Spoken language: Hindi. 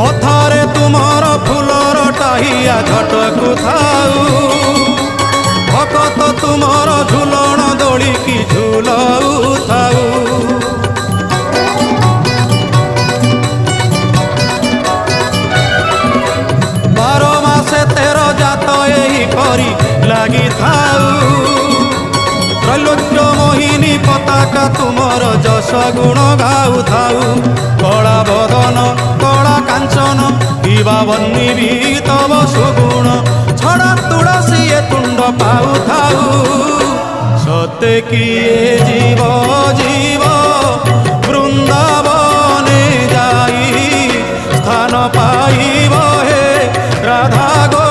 मथारे तुमर फूलर टाहिया झटकु थाऊ भकत तुमर झुलण दोली की झुलऊ थाऊ। 12 मासे 13 जात एही करी लागी थाऊ त्रैलोक्य मोहिनी पताका तुमर जश गुण गाऊ थाऊ। कला बदन कला कांचन विवावन्नी भी तब सुगुण छड़ा तुलसी तुंड पाऊ थाऊ। सत्य किए जीव जीव वृंदावने जाई स्थान पाइब हे राधा गो